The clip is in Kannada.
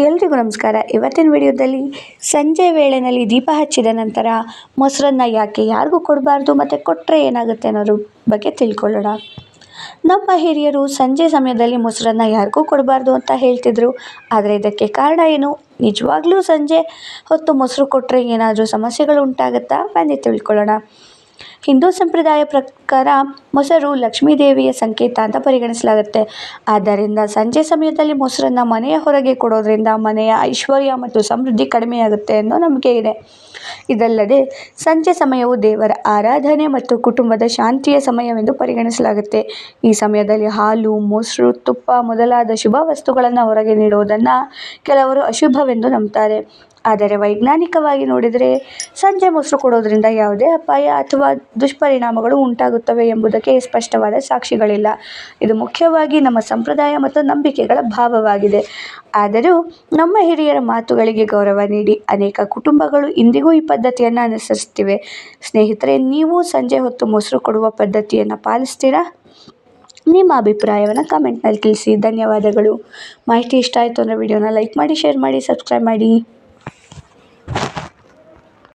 ಎಲ್ರಿಗೂ ನಮಸ್ಕಾರ. ಇವತ್ತಿನ ವಿಡಿಯೋದಲ್ಲಿ ಸಂಜೆ ವೇಳೆಯಲ್ಲಿ ದೀಪ ಹಚ್ಚಿದ ನಂತರ ಮೊಸರನ್ನ ಯಾಕೆ ಯಾರಿಗೂ ಕೊಡಬಾರ್ದು ಮತ್ತು ಕೊಟ್ಟರೆ ಏನಾಗುತ್ತೆ ಅನ್ನೋದ್ರ ಬಗ್ಗೆ ತಿಳ್ಕೊಳ್ಳೋಣ. ನಮ್ಮ ಹಿರಿಯರು ಸಂಜೆ ಸಮಯದಲ್ಲಿ ಮೊಸರನ್ನ ಯಾರಿಗೂ ಕೊಡಬಾರ್ದು ಅಂತ ಹೇಳ್ತಿದ್ರು. ಆದರೆ ಇದಕ್ಕೆ ಕಾರಣ ಏನು? ನಿಜವಾಗ್ಲೂ ಸಂಜೆ ಹೊತ್ತು ಮೊಸರು ಕೊಟ್ಟರೆ ಏನಾದರೂ ಸಮಸ್ಯೆಗಳು ಉಂಟಾಗುತ್ತಾ? ಬನ್ನಿ ತಿಳ್ಕೊಳ್ಳೋಣ. ಹಿಂದೂ ಸಂಪ್ರದಾಯ ಪ್ರಕಾರ ಮೊಸರು ಲಕ್ಷ್ಮೀ ದೇವಿಯ ಸಂಕೇತ ಅಂತ ಪರಿಗಣಿಸಲಾಗುತ್ತೆ. ಆದ್ದರಿಂದ ಸಂಜೆ ಸಮಯದಲ್ಲಿ ಮೊಸರನ್ನು ಮನೆಯ ಹೊರಗೆ ಕೊಡೋದ್ರಿಂದ ಮನೆಯ ಐಶ್ವರ್ಯ ಮತ್ತು ಸಮೃದ್ಧಿ ಕಡಿಮೆಯಾಗುತ್ತೆ ಅನ್ನೋ ನಂಬಿಕೆ ಇದೆ. ಇದಲ್ಲದೆ ಸಂಜೆ ಸಮಯವು ದೇವರ ಆರಾಧನೆ ಮತ್ತು ಕುಟುಂಬದ ಶಾಂತಿಯ ಸಮಯವೆಂದು ಪರಿಗಣಿಸಲಾಗುತ್ತೆ. ಈ ಸಮಯದಲ್ಲಿ ಹಾಲು, ಮೊಸರು, ತುಪ್ಪ ಮೊದಲಾದ ಶುಭ ವಸ್ತುಗಳನ್ನು ಹೊರಗೆ ನೀಡುವುದನ್ನು ಕೆಲವರು ಅಶುಭವೆಂದು ನಂಬುತ್ತಾರೆ. ಆದರೆ ವೈಜ್ಞಾನಿಕವಾಗಿ ನೋಡಿದರೆ ಸಂಜೆ ಮೊಸರು ಕೊಡೋದ್ರಿಂದ ಯಾವುದೇ ಅಪಾಯ ಅಥವಾ ದುಷ್ಪರಿಣಾಮಗಳು ಉಂಟಾಗುತ್ತವೆ ಎಂಬುದಕ್ಕೆ ಸ್ಪಷ್ಟವಾದ ಸಾಕ್ಷಿಗಳಿಲ್ಲ. ಇದು ಮುಖ್ಯವಾಗಿ ನಮ್ಮ ಸಂಪ್ರದಾಯ ಮತ್ತು ನಂಬಿಕೆಗಳ ಭಾವವಾಗಿದೆ. ಆದರೂ ನಮ್ಮ ಹಿರಿಯರ ಮಾತುಗಳಿಗೆ ಗೌರವ ನೀಡಿ ಅನೇಕ ಕುಟುಂಬಗಳು ಇಂದಿಗೂ ಈ ಪದ್ಧತಿಯನ್ನು ಅನುಸರಿಸುತ್ತಿವೆ. ಸ್ನೇಹಿತರೆ, ನೀವು ಸಂಜೆ ಹೊತ್ತು ಮೊಸರು ಕೊಡುವ ಪದ್ಧತಿಯನ್ನು ಪಾಲಿಸ್ತೀರಾ? ನಿಮ್ಮ ಅಭಿಪ್ರಾಯವನ್ನು ಕಮೆಂಟ್ನಲ್ಲಿ ತಿಳಿಸಿ. ಧನ್ಯವಾದಗಳು. ಮಾಹಿತಿ ಇಷ್ಟ ಆಯಿತು ಅಂದರೆ ವಿಡಿಯೋನ ಲೈಕ್ ಮಾಡಿ, ಶೇರ್ ಮಾಡಿ, ಸಬ್ಸ್ಕ್ರೈಬ್ ಮಾಡಿ.